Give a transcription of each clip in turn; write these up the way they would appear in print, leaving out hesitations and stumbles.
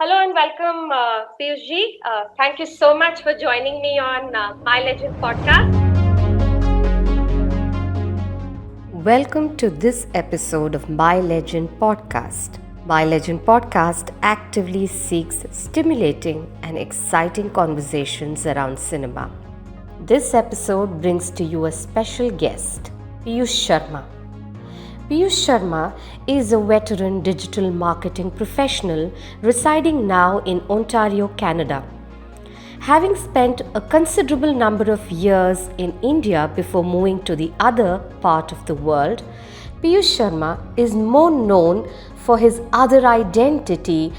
Hello and welcome, Peeyush ji. Thank you so much for joining me on My Legend podcast. Welcome to this episode of My Legend podcast. My Legend podcast actively seeks stimulating and exciting conversations around cinema. This episode brings to you a special guest, Peeyush Sharma. Peeyush Sharma is a veteran digital marketing professional residing now in Ontario, Canada. Having spent a considerable number of years in India before moving to the other part of the world, Peeyush Sharma is more known for his other identity,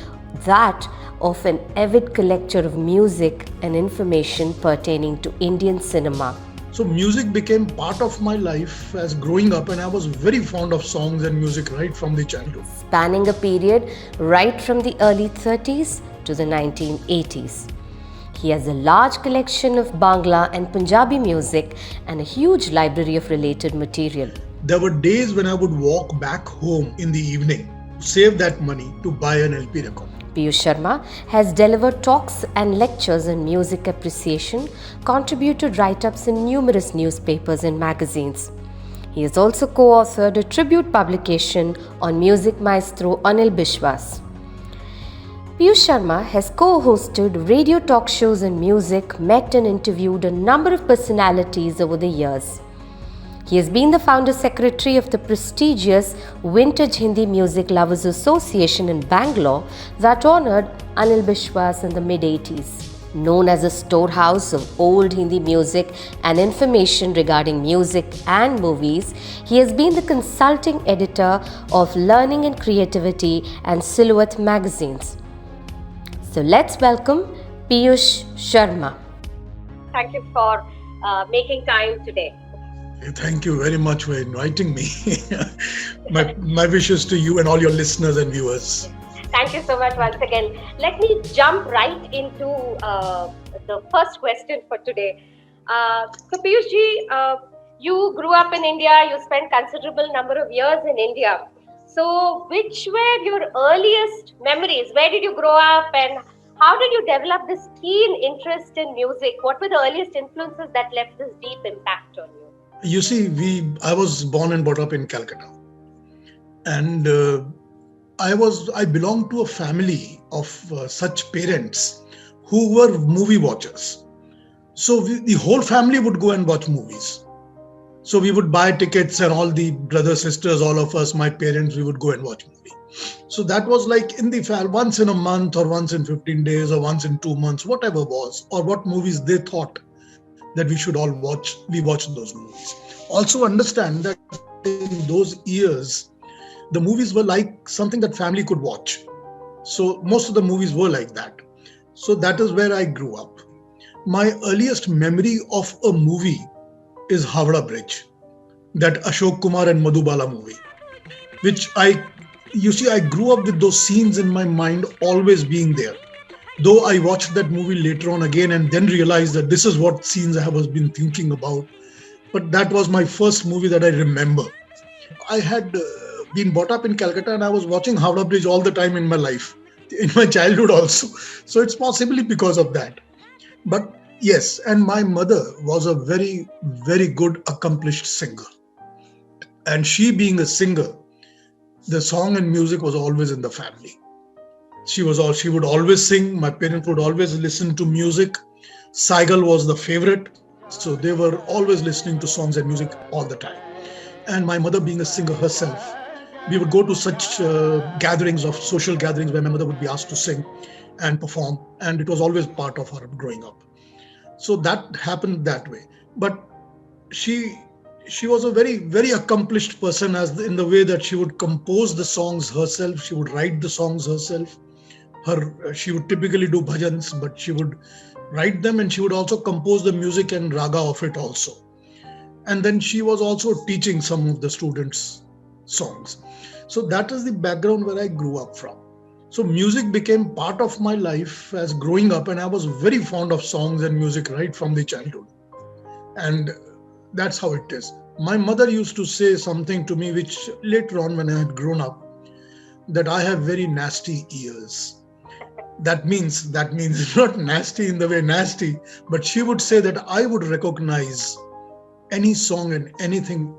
that of an avid collector of music and information pertaining to Indian cinema. So music became part of my life as growing up, and I was very fond of songs and music right from the childhood. Spanning a period right from the early 30s to the 1980s. He has a large collection of Bangla and Punjabi music and a huge library of related material. There were days when I would walk back home in the evening, save that money to buy an LP record. Peeyush Sharma has delivered talks and lectures on music appreciation, contributed write-ups in numerous newspapers and magazines. He has also co-authored a tribute publication on music maestro Anil Bishwas. Peeyush Sharma has co-hosted radio talk shows on music, met and interviewed a number of personalities over the years. He has been the founder secretary of the prestigious Vintage Hindi Music Lovers Association in Bangalore that honoured Anil Bishwas in the mid-80s. Known as a storehouse of old Hindi music and information regarding music and movies, he has been the consulting editor of Learning and Creativity and Silhouette magazines. So let's welcome Peeyush Sharma. Thank you for making time today. Thank you very much for inviting me. my wishes to you and all your listeners and viewers. Thank you so much once again. Let me jump right into the first question for today. So Peeyush ji, you grew up in India, you spent considerable number of years in India. So which were your earliest memories? Where did you grow up and how did you develop this keen interest in music? What were the earliest influences that left this deep impact on you? You see, I was born and brought up in Calcutta, and I belonged to a family of such parents who were movie watchers. So the whole family would go and watch movies. So we would buy tickets, and all the brothers, sisters, all of us, my parents, we would go and watch movie. So that was like in the once in a month or once in 15 days or once in 2 months, whatever was, or what movies they thought that we should all watch, we watched those movies. Also understand that in those years, the movies were like something that family could watch. So most of the movies were like that. So that is where I grew up. My earliest memory of a movie is Howrah Bridge, that Ashok Kumar and Madhubala movie, which I grew up with those scenes in my mind always being there. Though I watched that movie later on again and then realized that this is what scenes I was been thinking about. But that was my first movie that I remember. I had been brought up in Calcutta and I was watching Howrah Bridge all the time in my life, in my childhood also. So it's possibly because of that. But yes, and my mother was a very, very good, accomplished singer. And she being a singer, the song and music was always in the family. She would always sing. My parents would always listen to music. Saigal was the favorite. So they were always listening to songs and music all the time. And my mother being a singer herself, we would go to such social gatherings where my mother would be asked to sing and perform. And it was always part of her growing up. So that happened that way. But she was a very, very accomplished person in the way that she would compose the songs herself. She would write the songs herself. She would typically do bhajans, but she would write them and she would also compose the music and raga of it also. And then she was also teaching some of the students songs. So that is the background where I grew up from. So music became part of my life as growing up, and I was very fond of songs and music right from the childhood. And that's how it is. My mother used to say something to me, which later on when I had grown up, that I have very nasty ears. that means not nasty in the way nasty, but she would say that I would recognize any song and anything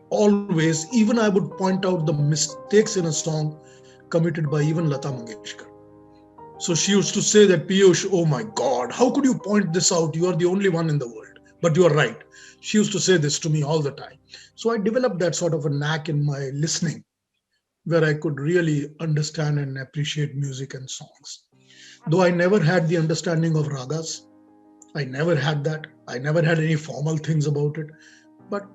always. Even I would point out the mistakes in a song committed by even Lata Mangeshkar. So she used to say that, Peeyush, oh my God, how could you point this out? You are the only one in the world. But you are right. She used to say this to me all the time. So I developed that sort of a knack in my listening, where I could really understand and appreciate music and songs. Though I never had the understanding of ragas, I never had that. I never had any formal things about it. But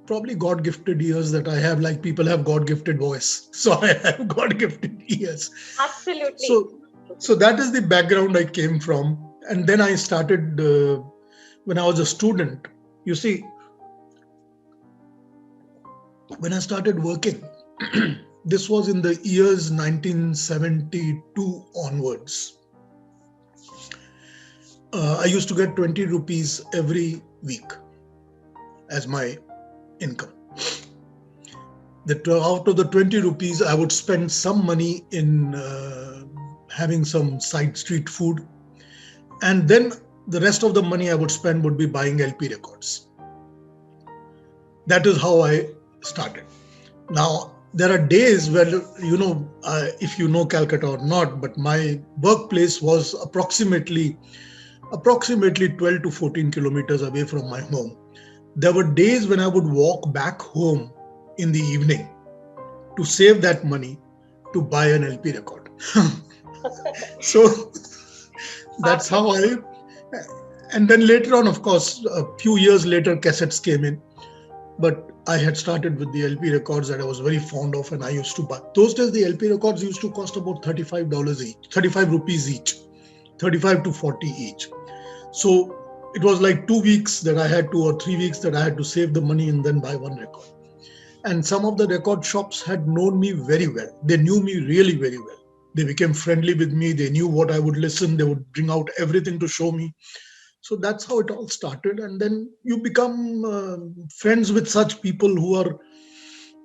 probably God gifted ears that I have, like people have God gifted voice. So I have God gifted ears. Absolutely. So that is the background I came from. And then I started, when I was a student, you see, when I started working, this was in the years 1972 onwards. I used to get 20 rupees every week as my income. Out of the 20 rupees, I would spend some money in having some side street food. And then the rest of the money I would spend would be buying LP records. That is how I started. Now, there are days where, if you know Calcutta or not, but my workplace was approximately 12 to 14 kilometers away from my home. There were days when I would walk back home in the evening to save that money to buy an LP record. So that's how and then later on, of course, a few years later, cassettes came in. But I had started with the LP records that I was very fond of, and I used to buy. Those days, the LP records used to cost about $35 each, 35 rupees each, 35 to 40 each. So it was like 2 weeks that I had to, or 3 weeks that I had to save the money and then buy one record. And some of the record shops had known me very well. They knew me really very well. They became friendly with me. They knew what I would listen. They would bring out everything to show me. So that's how it all started. And then you become friends with such people who are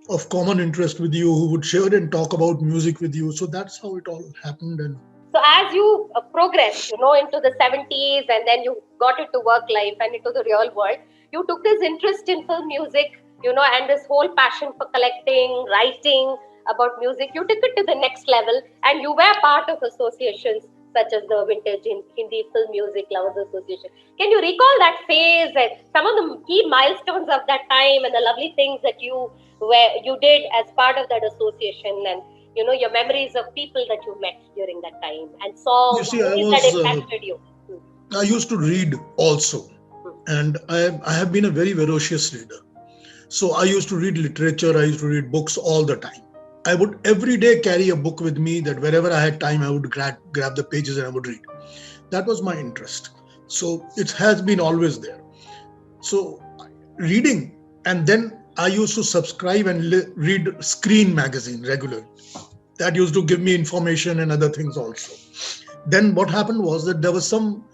of common interest with you, who would share and talk about music with you. So that's how it all happened. And so as you progressed, into the 70s, and then you got into work life and into the real world, you took this interest in film music, and this whole passion for collecting, writing about music. You took it to the next level, and you were part of associations such as the Vintage Hindi Film Music Lovers Association. Can you recall that phase and some of the key milestones of that time and the lovely things that you did as part of that association, and your memories of people that you met during that time and songs that impacted you? I used to read also, and I have been a very voracious reader. So I used to read literature, I used to read books all the time. I would every day carry a book with me that wherever I had time, I would grab the pages and I would read. That was my interest. So it has been always there. So reading, and then I used to subscribe and read Screen magazine regularly. That used to give me information and other things also. Then what happened was that there was some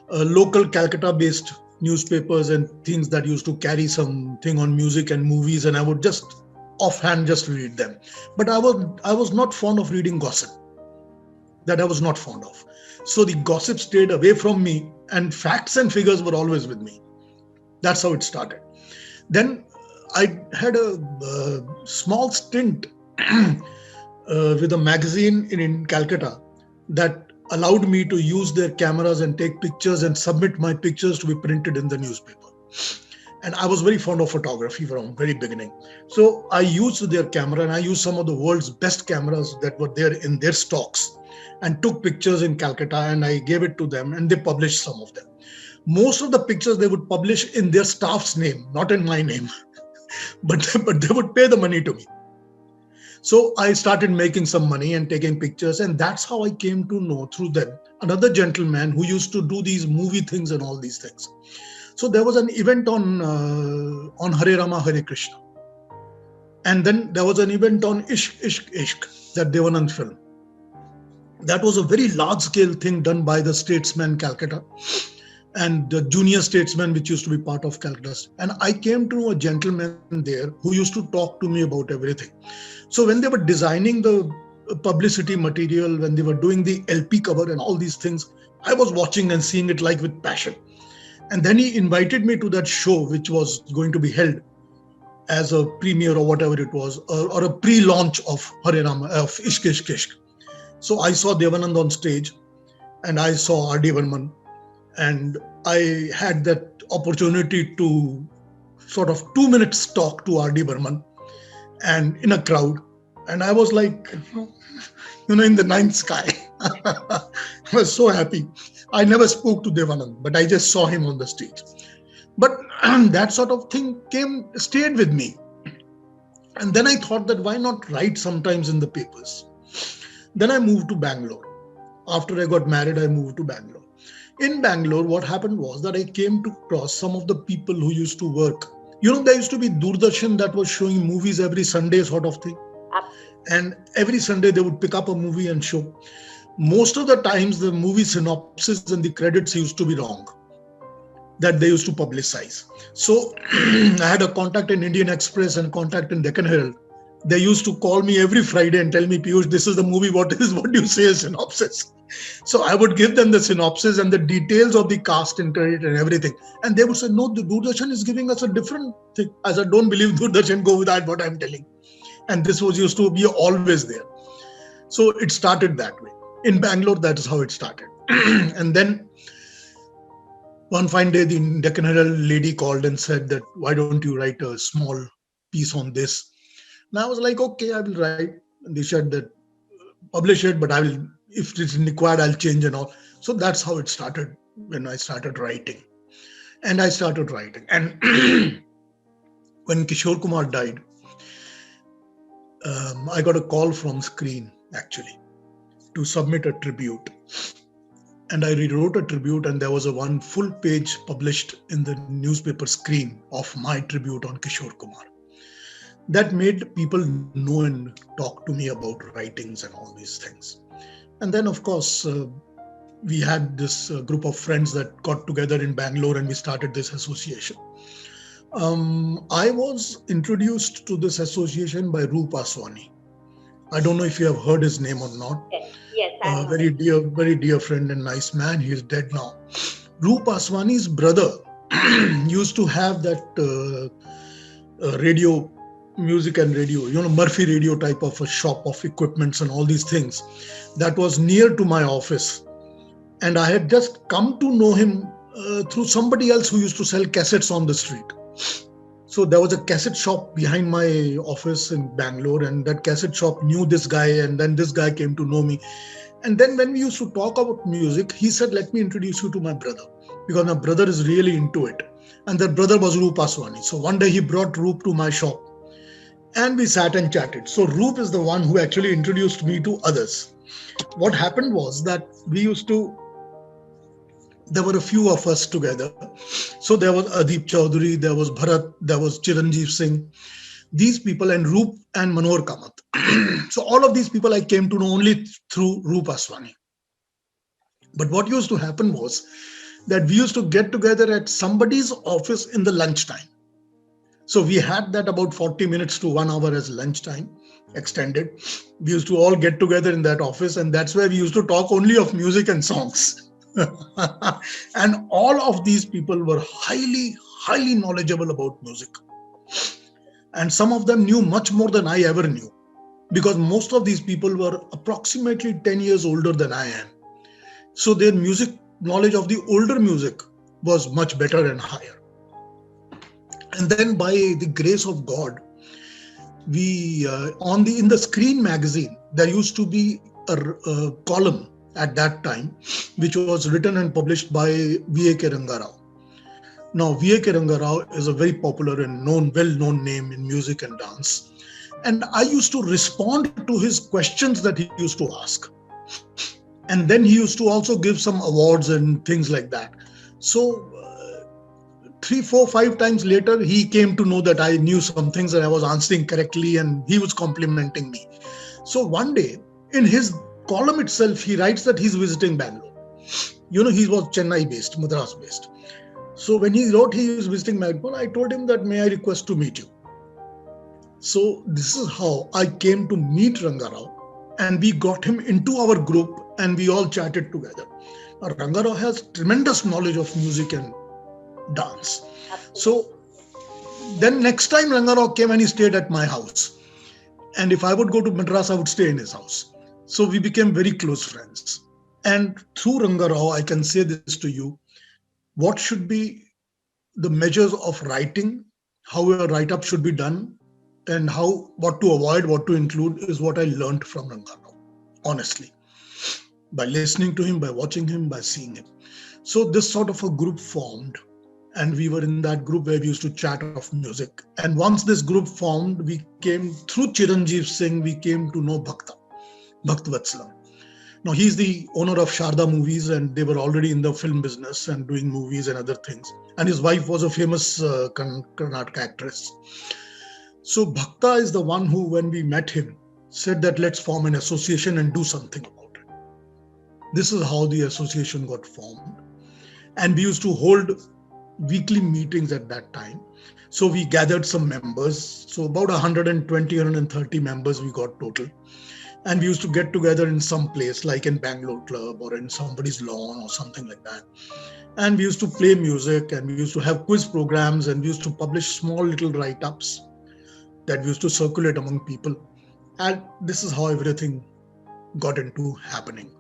local Calcutta-based newspapers and things that used to carry something on music and movies, and I would just offhand just read them. But I was not fond of reading gossip. That I was not fond of. So the gossip stayed away from me, and facts and figures were always with me. That's how it started. Then I had a small stint with a magazine in Calcutta that allowed me to use their cameras and take pictures and submit my pictures to be printed in the newspaper. And I was very fond of photography from very beginning. So I used their camera, and I used some of the world's best cameras that were there in their stocks, and took pictures in Calcutta, and I gave it to them, and they published some of them. Most of the pictures they would publish in their staff's name, not in my name, but they would pay the money to me. So I started making some money and taking pictures, and that's how I came to know through them another gentleman who used to do these movie things and all these things. So there was an event on Hare Rama, Hare Krishna. And then there was an event on Ishq, Ishq, Ishq, that Devanand film. That was a very large scale thing done by the statesman Calcutta and the junior statesman, which used to be part of Calcutta. And I came to know a gentleman there who used to talk to me about everything. So when they were designing the publicity material, when they were doing the LP cover and all these things, I was watching and seeing it like with passion. And then he invited me to that show, which was going to be held as a premiere or whatever it was, or a pre-launch of Hare Rama, of Ishq Ishq Ishq. So I saw Devanand on stage, and I saw R.D. Varman, and I had that opportunity to sort of 2 minutes talk to R.D. Varman, and in a crowd, and I was like, in the ninth sky. I was so happy. I never spoke to Devanand, but I just saw him on the stage. But that sort of thing stayed with me. And then I thought that why not write sometimes in the papers? Then I moved to Bangalore. After I got married, I moved to Bangalore. In Bangalore, what happened was that I came to cross some of the people who used to work. There used to be Doordarshan that was showing movies every Sunday sort of thing. And every Sunday they would pick up a movie and show. Most of the times the movie synopsis and the credits used to be wrong, that they used to publicize. So I had a contact in Indian Express and contact in Deccan Herald. They used to call me every Friday and tell me, Peeyush, this is the movie, what do you say a synopsis? So I would give them the synopsis and the details of the cast and credit and everything. And they would say, no, the Doordarshan is giving us a different thing. I said, don't believe Doordarshan, go with that, what I'm telling. And this was used to be always there. So it started that way. In Bangalore, that is how it started. And then one fine day, the Deccan Herald lady called and said that, why don't you write a small piece on this? And I was like, okay, I will write. And they said that publish it, but I will, if it's required, I'll change and all. So that's how it started when I started writing. And I started writing. And when Kishore Kumar died, I got a call from Screen, actually, to submit a tribute. And I rewrote a tribute, and there was a one full page published in the newspaper Screen of my tribute on Kishore Kumar. That made people know and talk to me about writings and all these things. And then, of course, we had this group of friends that got together in Bangalore, and we started this association. I was introduced to this association by Roop Aswani. I don't know if you have heard his name or not. Yes. Very dear friend and nice man. He is dead now. Roop Aswani's brother used to have that radio, music and radio, Murphy radio type of a shop of equipments and all these things. That was near to my office. And I had just come to know him through somebody else who used to sell cassettes on the street. So there was a cassette shop behind my office in Bangalore, and that cassette shop knew this guy, and then this guy came to know me. And then when we used to talk about music, he said, let me introduce you to my brother, because my brother is really into it. And that brother was Roop Aswani. So one day he brought Roop to my shop, and we sat and chatted. So Roop is the one who actually introduced me to others. What happened was that there were a few of us together. So there was Adip Chaudhary, there was Bharat, there was Chiranjeev Singh, these people, and Roop and Manohar Kamath. So all of these people I came to know only through Roop Aswani. But what used to happen was that we used to get together at somebody's office in the lunchtime. So we had that about 40 minutes to 1 hour as lunchtime extended. We used to all get together in that office, and that's where we used to talk only of music and songs. And all of these people were highly knowledgeable about music. And some of them knew much more than I ever knew, because most of these people were approximately 10 years older than I am. So their music knowledge of the older music was much better and higher. And then by the grace of God, we in the Screen magazine, there used to be a column at that time, which was written and published by V.A.K. Rangarao. Now, V.A.K. Rangarao is a very popular and well-known name in music and dance. And I used to respond to his questions that he used to ask. And then he used to also give some awards and things like that. So 3, 4, 5 times later, he came to know that I knew some things and I was answering correctly, and he was complimenting me. So one day, in his column itself, he writes that he's visiting Bangalore. He was Chennai based, Madras based. So when he wrote he was visiting Bangalore, I told him that, may I request to meet you. So this is how I came to meet Rangarao and we got him into our group and we all chatted together. Now, Rangarao has tremendous knowledge of music and dance. So then next time Rangarao came and he stayed at my house. And if I would go to Madras, I would stay in his house. So we became very close friends. And through Rangarao, I can say this to you, what should be the measures of writing, how a write-up should be done, and what to avoid, what to include is what I learned from Rangarao, honestly, by listening to him, by watching him, by seeing him. So this sort of a group formed, and we were in that group where we used to chat of music. And once this group formed, we came through Chiranjeev Singh, we came to know Bhakt Vatsalam. Now he's the owner of Sharda Movies, and they were already in the film business and doing movies and other things. And his wife was a famous Karnataka actress. So Bhakta is the one who, when we met him, said that let's form an association and do something about it. This is how the association got formed. And we used to hold weekly meetings at that time. So we gathered some members. So about 120, 130 members we got total. And we used to get together in some place like in Bangalore Club or in somebody's lawn or something like that. And we used to play music and we used to have quiz programs and we used to publish small little write-ups that we used to circulate among people. And this is how everything got into happening.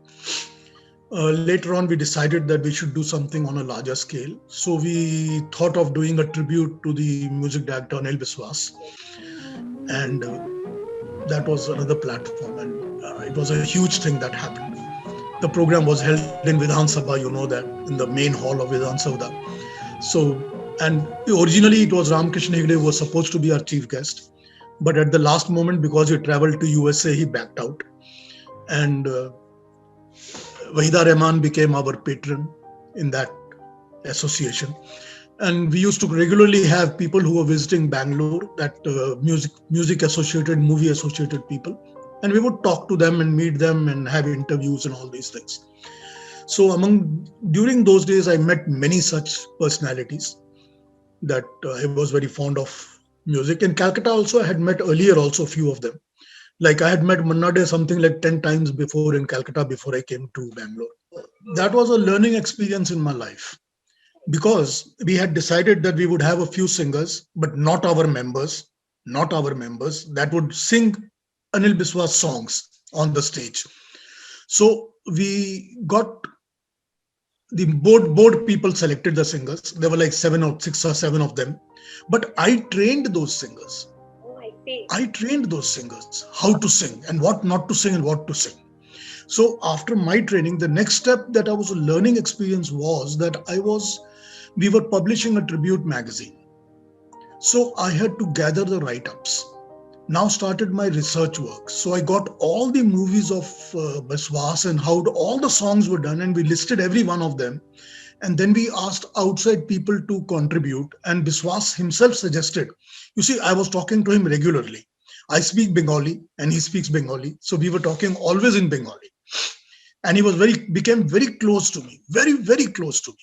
Later on, we decided that we should do something on a larger scale. So we thought of doing a tribute to the music director Anil Biswas. And that was another platform. And it was a huge thing that happened. The program was held in Vidhan Sabha, you know that, in the main hall of Vidhan Sabha. So, and originally it was Ramakrishna Hegde who was supposed to be our chief guest. But at the last moment, because he traveled to USA, he backed out. And Wahida Rahman became our patron in that association. And we used to regularly have people who were visiting Bangalore, that music associated, movie associated people. And we would talk to them and meet them and have interviews and all these things. So during those days, I met many such personalities that I was very fond of music. In Calcutta also, I had met earlier also a few of them. Like I had met Manna Dey something like 10 times before in Calcutta before I came to Bangalore. That was a learning experience in my life because we had decided that we would have a few singers, but not our members that would sing Anil Biswas songs on the stage. So we got the board people selected the singers. There were like 6 or 7 of them, but I trained those singers. I trained those singers how to sing and what not to sing and what to sing. So after my training, the next step that I was a learning experience was that we were publishing a tribute magazine. So I had to gather the write-ups. Now started my research work. So I got all the movies of Biswas and how all the songs were done, and we listed every one of them. And then we asked outside people to contribute, and Biswas himself suggested. You see, I was talking to him regularly. I speak Bengali and he speaks Bengali. So we were talking always in Bengali. And he became very close to me, very, very close to me.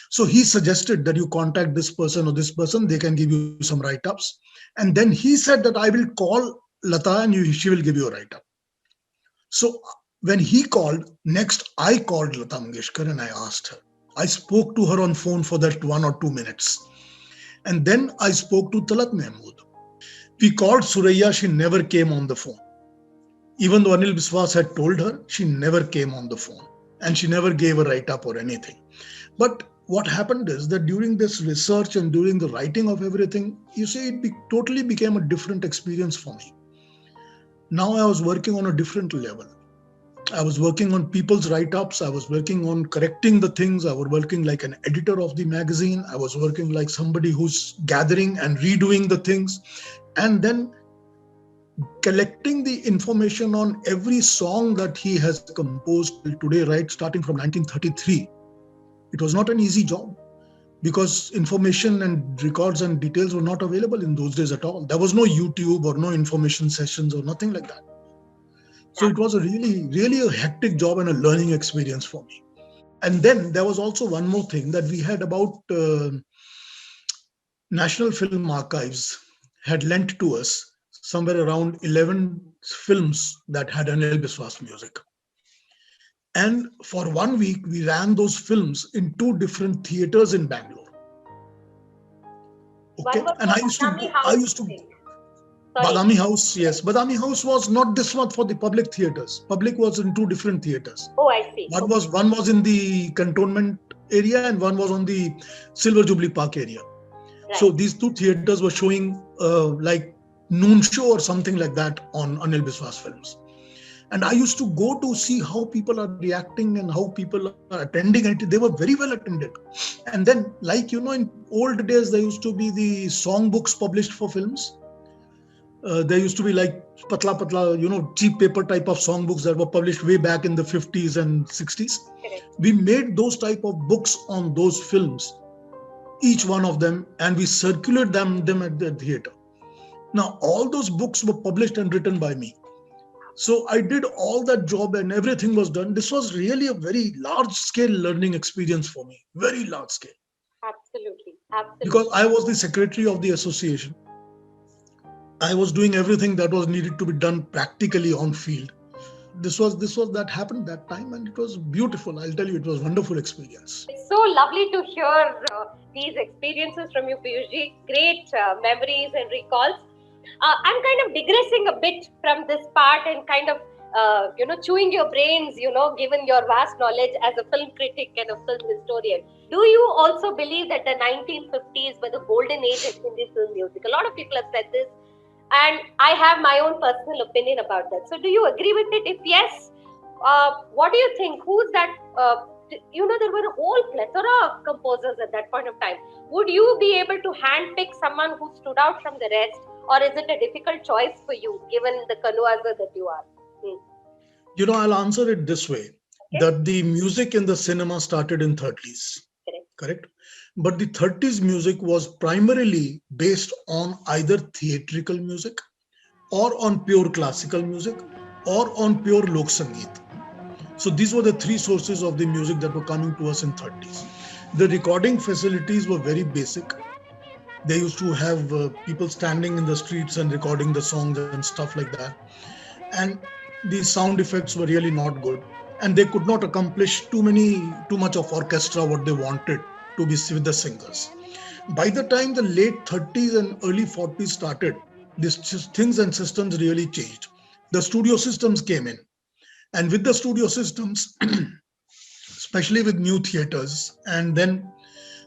So he suggested that you contact this person or this person, they can give you some write-ups. And then he said that I will call Lata and she will give you a write-up. So when he called, next I called Lata Mangeshkar and I asked her. I spoke to her on phone for that 1 or 2 minutes. And then I spoke to Talat Mahmood. We called Suraya, she never came on the phone. Even though Anil Biswas had told her, she never came on the phone. And she never gave a write-up or anything. But what happened is that during this research and during the writing of everything, you see, it totally became a different experience for me. Now I was working on a different level. I was working on people's write-ups. I was working on correcting the things. I was working like an editor of the magazine. I was working like somebody who's gathering and redoing the things. And then collecting the information on every song that he has composed till today, right, starting from 1933. It was not an easy job because information and records and details were not available in those days at all. There was no YouTube or no information sessions or nothing like that. So it was a really, really a hectic job and a learning experience for me. And then there was also one more thing that we had about National Film Archives had lent to us somewhere around 11 films that had Anil Biswas music. And for 1 week, we ran those films in two different theaters in Bangalore. One Okay, was and the Badami I House, used I to think. Sorry. Badami House, yes. Badami House was not this one for the public theaters. Public was in two different theaters. Oh, I see. One was in the cantonment area and one was on the Silver Jubilee Park area. Right. So these two theaters were showing like noon show or something like that on Anil Biswas films. And I used to go to see how people are reacting and how people are attending it. They were very well attended. And then, like, in old days, there used to be the songbooks published for films. There used to be like patla, cheap paper type of songbooks that were published way back in the 50s and 60s. Correct. We made those type of books on those films, each one of them, and we circulated them at the theater. Now, all those books were published and written by me. So I did all that job and everything was done. This was really a very large scale learning experience for me, very large scale. Absolutely. Absolutely. Because I was the secretary of the association. I was doing everything that was needed to be done practically on field. This was that happened that time, and it was beautiful. I'll tell you, it was a wonderful experience. It's so lovely to hear these experiences from you, Peeyushji. Great memories and recalls. I'm kind of digressing a bit from this part and kind of, chewing your brains, given your vast knowledge as a film critic and a film historian. Do you also believe that the 1950s were the golden age of Hindi film music? A lot of people have said this, and I have my own personal opinion about that. So do you agree with it? If yes, what do you think? Who's that? There were a whole plethora of composers at that point of time. Would you be able to handpick someone who stood out from the rest? Or is it a difficult choice for you, given the connoisseur that you are? I'll answer it this way. Okay. That the music in the cinema started in 30s. Correct? But the 30s music was primarily based on either theatrical music or on pure classical music or on pure Lok Sangeet. So these were the three sources of the music that were coming to us in 30s. The recording facilities were very basic. They used to have people standing in the streets and recording the songs and stuff like that. And the sound effects were really not good. And they could not accomplish too much of orchestra what they wanted to be with the singers. By the time the late 30s and early 40s started, these things and systems really changed. The studio systems came in. And with the studio systems, especially with new theaters, and then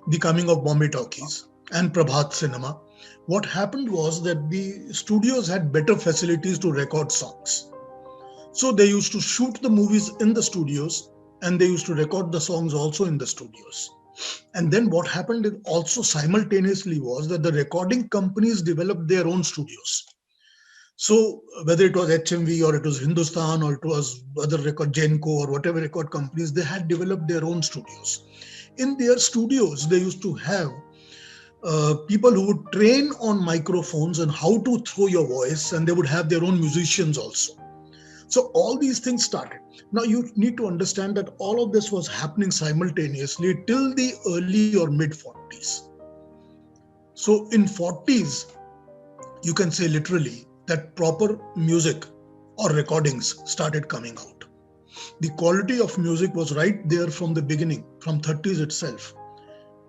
the coming of Bombay Talkies and Prabhat Cinema, what happened was that the studios had better facilities to record songs. So they used to shoot the movies in the studios and they used to record the songs also in the studios. And then what happened also simultaneously was that the recording companies developed their own studios. So whether it was HMV or it was Hindustan or it was other record Genco or whatever record companies, they had developed their own studios. In their studios, they used to have people who would train on microphones and how to throw your voice, and they would have their own musicians also. So all these things started. Now you need to understand that all of this was happening simultaneously till the early or mid 40s. So in 40s, you can say literally that proper music or recordings started coming out. The quality of music was right there from the beginning, from 30s itself.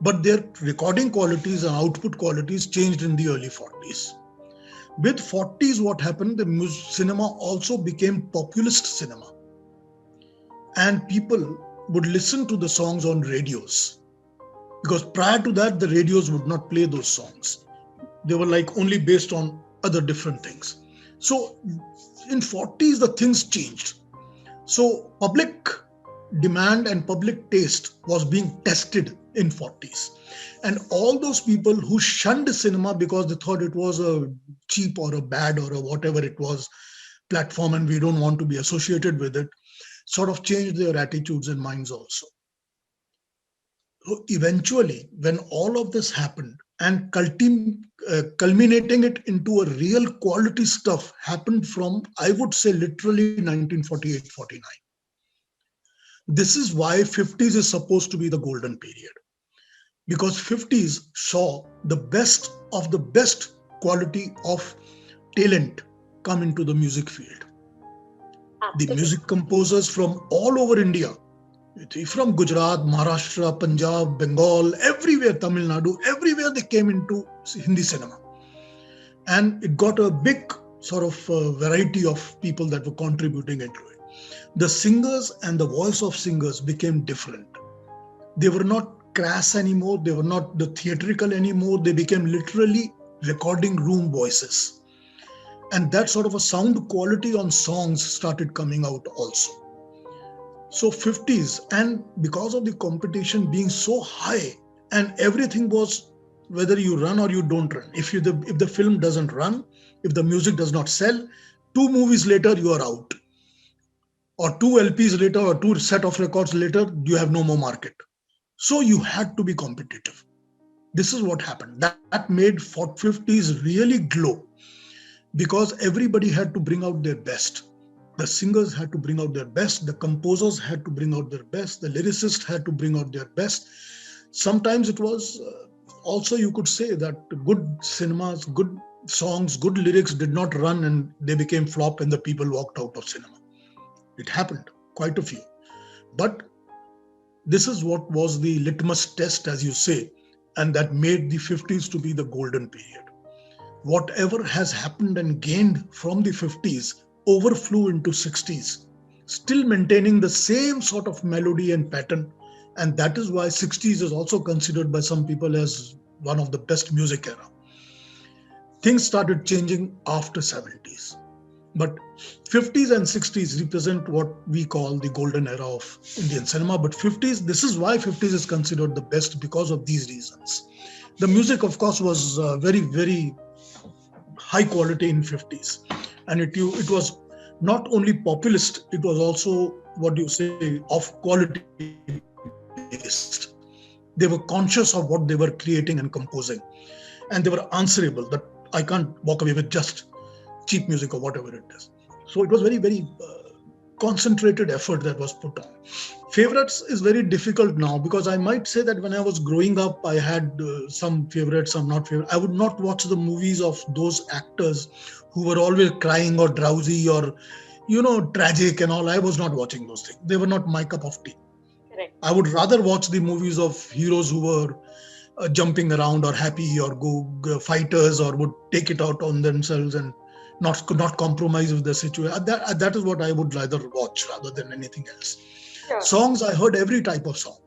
But their recording qualities and output qualities changed in the early 40s. With 40s, what happened, the cinema also became populist cinema. And people would listen to the songs on radios. Because prior to that, the radios would not play those songs. They were like only based on other different things. So in 40s, the things changed. So public demand and public taste was being tested in 40s. And all those people who shunned cinema because they thought it was a cheap or a bad or a whatever it was platform and we don't want to be associated with it, sort of changed their attitudes and minds also. So eventually, when all of this happened and culminating it into a real quality stuff happened from, I would say, literally 1948-49. This is why 50s is supposed to be the golden period. Because 50s saw the best of the best quality of talent come into the music field. The Absolutely. music composers from all over India, from Gujarat, Maharashtra, Punjab, Bengal, everywhere, Tamil Nadu, everywhere they came into Hindi cinema. And it got a big sort of variety of people that were contributing into it. The singers and the voice of singers became different. They were not crass anymore. They were not the theatrical anymore. They became literally recording room voices. And that sort of a sound quality on songs started coming out also. So 50s, and because of the competition being so high, and everything was whether you run or you don't run. If the film doesn't run, if the music does not sell, 2 movies later you are out, or 2 LPs later, or 2 set of records later, you have no more market. So you had to be competitive. This is what happened. That made 50s really glow, because everybody had to bring out their best. The singers had to bring out their best, the composers had to bring out their best, the lyricists had to bring out their best. Sometimes it was also, you could say that good cinemas, good songs, good lyrics did not run and they became flop and the people walked out of cinema. It happened, quite a few. But this is what was the litmus test, as you say, and that made the 50s to be the golden period. Whatever has happened and gained from the 50s overflew into 60s, still maintaining the same sort of melody and pattern. And that is why 60s is also considered by some people as one of the best music era. Things started changing after 70s. But 50s and 60s represent what we call the golden era of Indian cinema. But 50s, this is why 50s is considered the best, because of these reasons. The music, of course, was very, very high quality in 50s. And it was not only populist, it was also, what do you say, of quality based. They were conscious of what they were creating and composing. And they were answerable, that I can't walk away with just cheap music or whatever it is. So it was very, very concentrated effort that was put on. Favorites is very difficult now, because I might say that when I was growing up, I had some favorites, some not favorites. I would not watch the movies of those actors who were always crying or drowsy or, tragic and all. I was not watching those things. They were not my cup of tea. Correct. I would rather watch the movies of heroes who were jumping around or happy or go fighters, or would take it out on themselves and not compromise with the situation. That is what I would rather watch rather than anything else. Sure. Songs, I heard every type of song.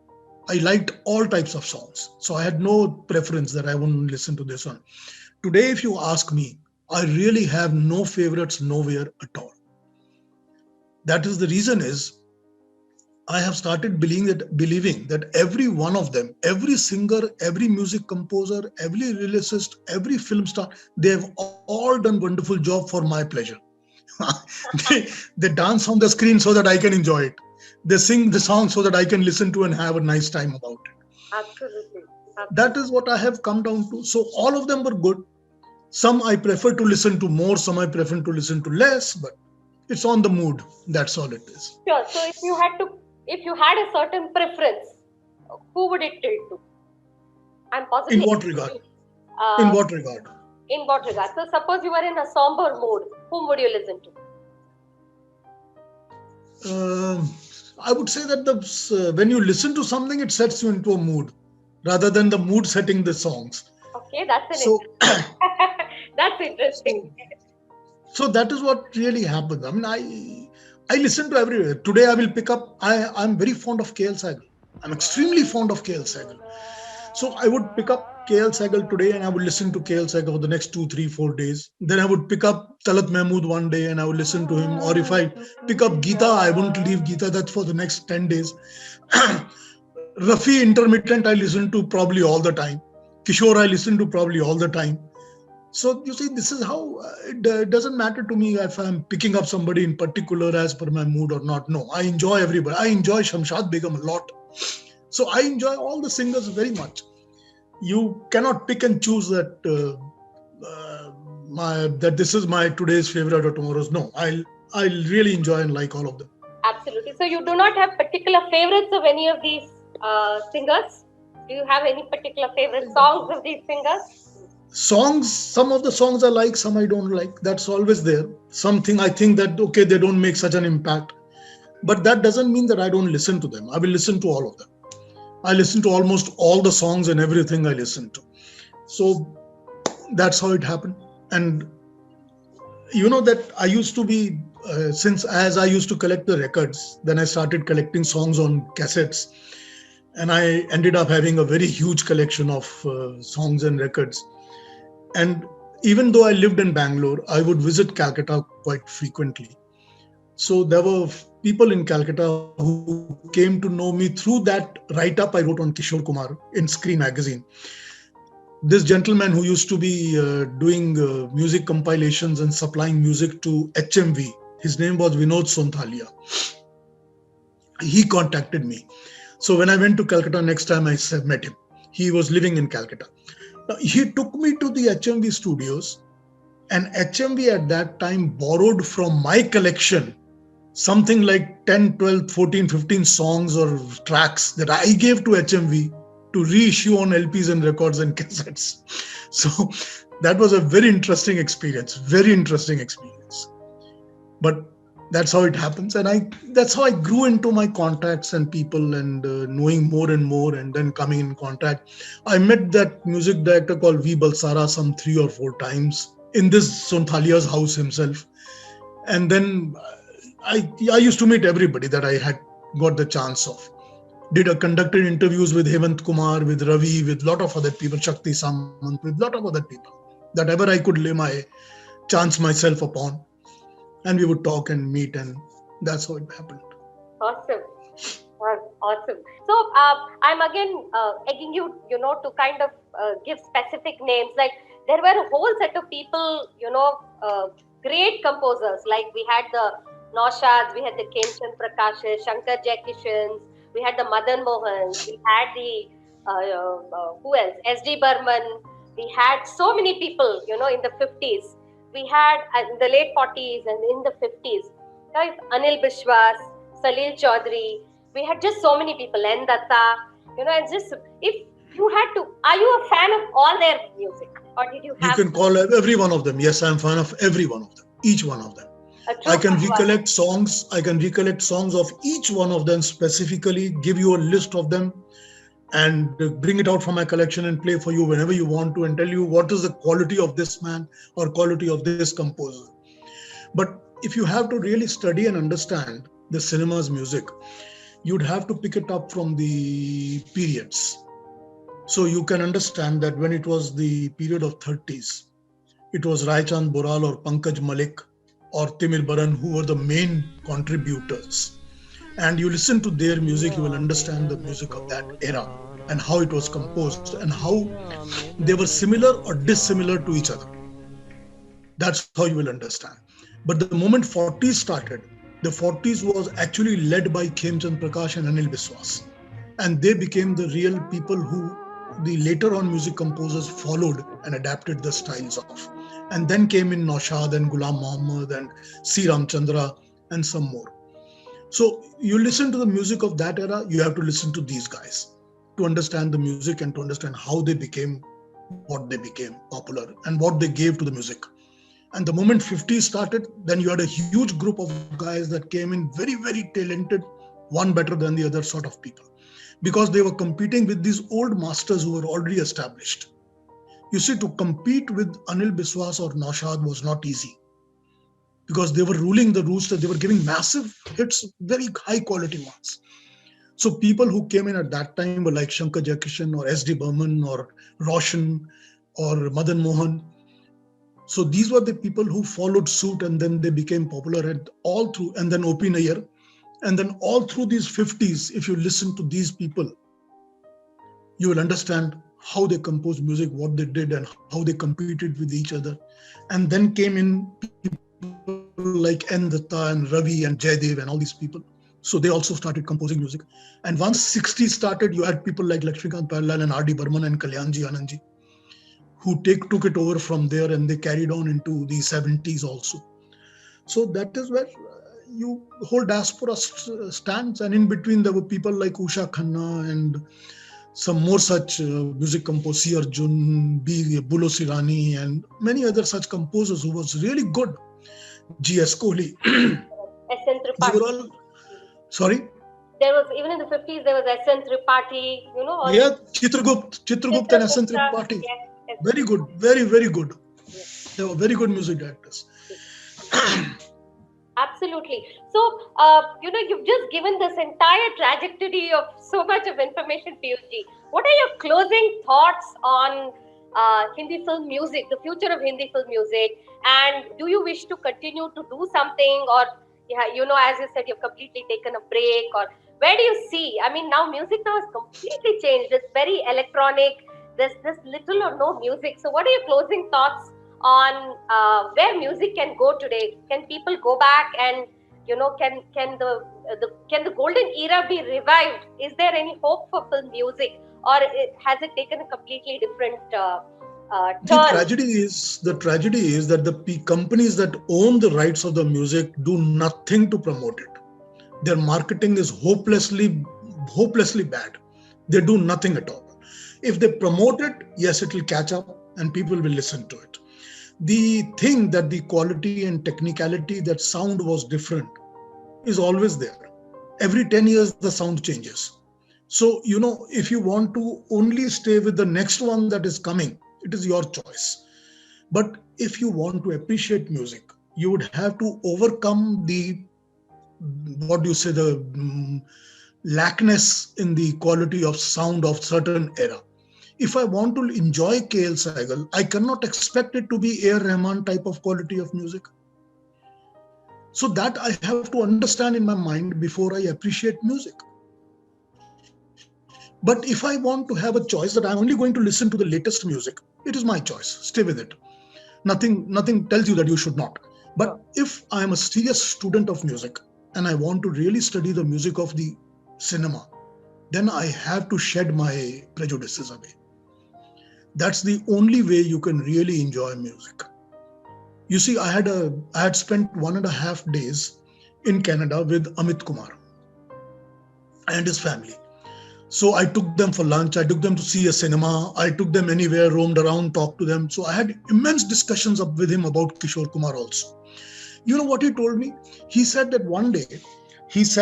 I liked all types of songs. So I had no preference that I wouldn't listen to this one. Today, if you ask me, I really have no favorites nowhere at all. That is the reason is, I have started believing that every one of them, every singer, every music composer, every lyricist, every film star, they have all done wonderful job for my pleasure. they dance on the screen so that I can enjoy it. They sing the song so that I can listen to and have a nice time about it. Absolutely. That is what I have come down to. So all of them were good. Some I prefer to listen to more, some I prefer to listen to less, but it's on the mood. That's all it is. Sure. So if you had a certain preference, who would it tilt to? I'm positive. In what regard? Uh, In what regard? In what regard? So suppose you were in a somber mood, whom would you listen to? I would say that when you listen to something, it sets you into a mood rather than the mood setting the songs. Okay, that's that's interesting. So that is what really happens. I mean, I listen to everywhere. Today I will pick up, I'm very fond of KL Sehgal. I'm extremely fond of KL Sehgal. So I would pick up KL Sehgal today and I would listen to KL Sehgal for the next 2, 3, 4 days. Then I would pick up Talat Mahmood one day and I would listen to him. Or if I pick up Geeta, I won't leave Geeta. That's for the next 10 days. Rafi intermittent, I listen to probably all the time. Kishore, I listen to probably all the time. So you see, this is how it doesn't matter to me if I'm picking up somebody in particular as per my mood or not. No, I enjoy everybody. I enjoy Shamshad Begum a lot. So I enjoy all the singers very much. You cannot pick and choose that that this is my today's favorite or tomorrow's. No, I really enjoy and like all of them. Absolutely. So you do not have particular favorites of any of these singers? Do you have any particular favorite songs of these singers? Songs, some of the songs I like, some I don't like. That's always there. Something I think that, okay, they don't make such an impact. But that doesn't mean that I don't listen to them. I will listen to all of them. I listen to almost all the songs and everything I listen to. So that's how it happened. And you know that I used to be, since as I used to collect the records, then I started collecting songs on cassettes. And I ended up having a very huge collection of songs and records. And even though I lived in Bangalore, I would visit Calcutta quite frequently. So there were people in Calcutta who came to know me through that write-up I wrote on Kishore Kumar in Screen magazine. This gentleman who used to be doing music compilations and supplying music to HMV, his name was Vinod Sonthalia. He contacted me. So when I went to Calcutta next time, I met him. He was living in Calcutta. He took me to the HMV studios, and HMV at that time borrowed from my collection something like 10, 12, 14, 15 songs or tracks that I gave to HMV to reissue on LPs and records and cassettes. So that was a very interesting experience, But that's how it happens. And that's how I grew into my contacts and people and knowing more and more and then coming in contact. I met that music director called V. Balsara some 3 or 4 times in this Sonthalia's house himself. And then I used to meet everybody that I had got the chance of. Conducted interviews with Hemant Kumar, with Ravi, with a lot of other people, Shakti Samant, with a lot of other people that ever I could lay my chance myself upon. And we would talk and meet, and that's how it happened. Awesome. Awesome. So I'm again egging you, to kind of give specific names. Like there were a whole set of people, great composers. Like we had the Naushads, we had the Kemchand Prakashes, Shankar Jaikishans, we had the Madan Mohans, we had the who else? S.D. Burman. We had so many people, in the 50s. We had in the late 40s and in the 50s. Anil Bishwas, Salil Chaudhary. We had just so many people. N. Datta. And just if you had to, are you a fan of all their music, or did you have? You can call every one of them. Yes, I'm a fan of every one of them. Each one of them. I can recollect songs. I can recollect songs of each one of them specifically. Give you a list of them, and bring it out from my collection and play for you whenever you want to, and tell you what is the quality of this man or quality of this composer. But if you have to really study and understand the cinema's music, you'd have to pick it up from the periods. So you can understand that when it was the period of 30s, it was Raichand Boral or Pankaj Malik or Timir Baran who were the main contributors. And you listen to their music, you will understand the music of that era and how it was composed and how they were similar or dissimilar to each other. That's how you will understand. But the moment 40s started, the 40s was actually led by Khemchand Prakash and Anil Biswas. And they became the real people who the later on music composers followed and adapted the styles of. And then came in Naushad and Ghulam Muhammad and C. Ramchandra and some more. So you listen to the music of that era, you have to listen to these guys to understand the music and to understand how they became what they became popular and what they gave to the music. And the moment 50s started, then you had a huge group of guys that came in very, very talented, one better than the other sort of people, because they were competing with these old masters who were already established. You see, to compete with Anil Biswas or Naushad was not easy, because they were ruling the roost, they were giving massive hits, very high quality ones. So people who came in at that time were like Shankar Jaikishan or S.D. Burman or Roshan or Madan Mohan. So these were the people who followed suit, and then they became popular and all through, and then O.P. Nayyar. And then all through these 50s, if you listen to these people, you will understand how they composed music, what they did, and how they competed with each other. And then came in people like N. Datta and Ravi and Jaidev and all these people. So they also started composing music. And once 60s started, you had people like Lakshmikant Parlal and R.D. Burman and Kalyanji Anandji, who took it over from there, and they carried on into the 70s also. So that is where whole diaspora stands. And in between, there were people like Usha Khanna and some more such music composers, C. Arjun, B. Bulo Sirani, and many other such composers who was really good. G.S. Kohli. S.N. They were Tripathi. all, sorry? There was, even in the 50s, there was S.N. Tripathi, all Yeah, Chitragupt and S.N. Tripathi. Yes. Very good, very, very good. Yes. They were very good music directors. Absolutely. So, you've just given this entire trajectory of so much of information, Peeyush. What are your closing thoughts on Hindi film music, the future of Hindi film music? And do you wish to continue to do something, or, as you said, you've completely taken a break, or where do you see? I mean, now music now has completely changed. It's very electronic. There's little or no music. So what are your closing thoughts on where music can go today? Can people go back and can the golden era be revived? Is there any hope for film music, or has it taken a completely different turn? The tragedy is that the companies that own the rights of the music do nothing to promote it. Their marketing is hopelessly bad. They do nothing at all. If they promote it, yes, it will catch up and people will listen to it. The thing that the quality and technicality, that sound was different, is always there. Every 10 years, the sound changes. So, if you want to only stay with the next one that is coming, it is your choice. But if you want to appreciate music, you would have to overcome the lackness in the quality of sound of certain era. If I want to enjoy KL Sehgal, I cannot expect it to be A.R. Rahman type of quality of music. So that I have to understand in my mind before I appreciate music. But if I want to have a choice that I'm only going to listen to the latest music, it is my choice. Stay with it. Nothing tells you that you should not. But if I am a serious student of music and I want to really study the music of the cinema, then I have to shed my prejudices away. That's the only way you can really enjoy music. You see, I had spent 1.5 days in Canada with Amit Kumar and his family. So I took them for lunch, I took them to see a cinema, I took them anywhere, roamed around, talked to them. So I had immense discussions with him about Kishore Kumar also. You know what he told me? He said that one day, his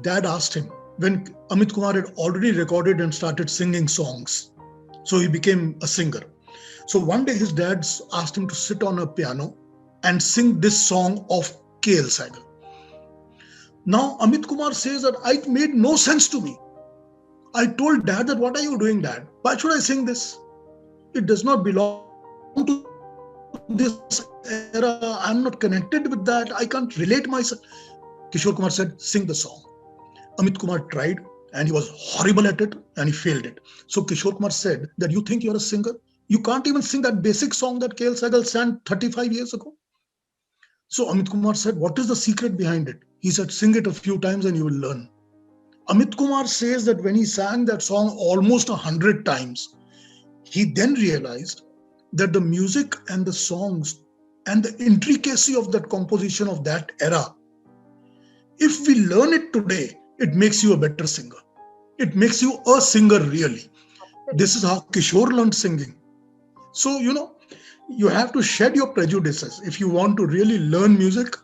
dad asked him, when Amit Kumar had already recorded and started singing songs, so he became a singer. So one day his dad asked him to sit on a piano and sing this song of KL Sehgal. Now Amit Kumar says that it made no sense to me. I told dad that, what are you doing, dad? Why should I sing this? It does not belong to this era. I'm not connected with that. I can't relate myself. Kishore Kumar said, sing the song. Amit Kumar tried and he was horrible at it and he failed it. So Kishore Kumar said that, you think you're a singer? You can't even sing that basic song that KL Sehgal sang 35 years ago. So Amit Kumar said, what is the secret behind it? He said, sing it a few times and you will learn. Amit Kumar says that when he sang that song almost 100 times, he then realized that the music and the songs and the intricacy of that composition of that era, if we learn it today, it makes you a better singer. It makes you a singer really. This is how Kishore learned singing. So, you have to shed your prejudices. If you want to really learn music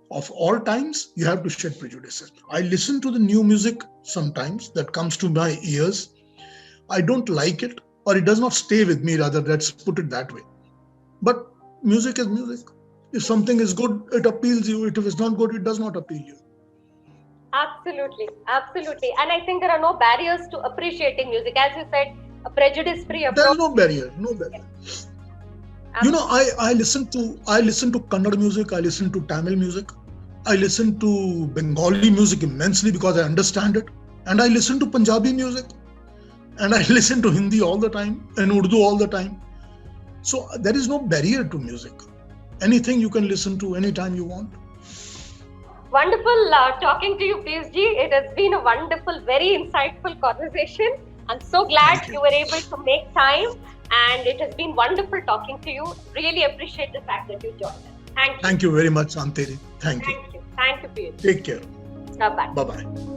of all times, you have to shed prejudices. I listen to the new music sometimes that comes to my ears. I don't like it, or it does not stay with me, rather, let's put it that way. But music is music. If something is good, it appeals you. If it's not good, it does not appeal you. Absolutely. And I think there are no barriers to appreciating music. As you said, a prejudice-free approach. There's no barrier. I listen to Kannada music, I listen to Tamil music, I listen to Bengali music immensely because I understand it, and I listen to Punjabi music, and I listen to Hindi all the time and Urdu all the time. So there is no barrier to music. Anything you can listen to anytime you want. Wonderful talking to you, Peeyush ji. It has been a wonderful, very insightful conversation. I'm so glad you were able to make time, and it has been wonderful talking to you. Really appreciate the fact that you joined us. Thank you. Thank you very much, Anteri. Thank you. Thank you, Peeyush. Take care. Bye-bye. Bye-bye.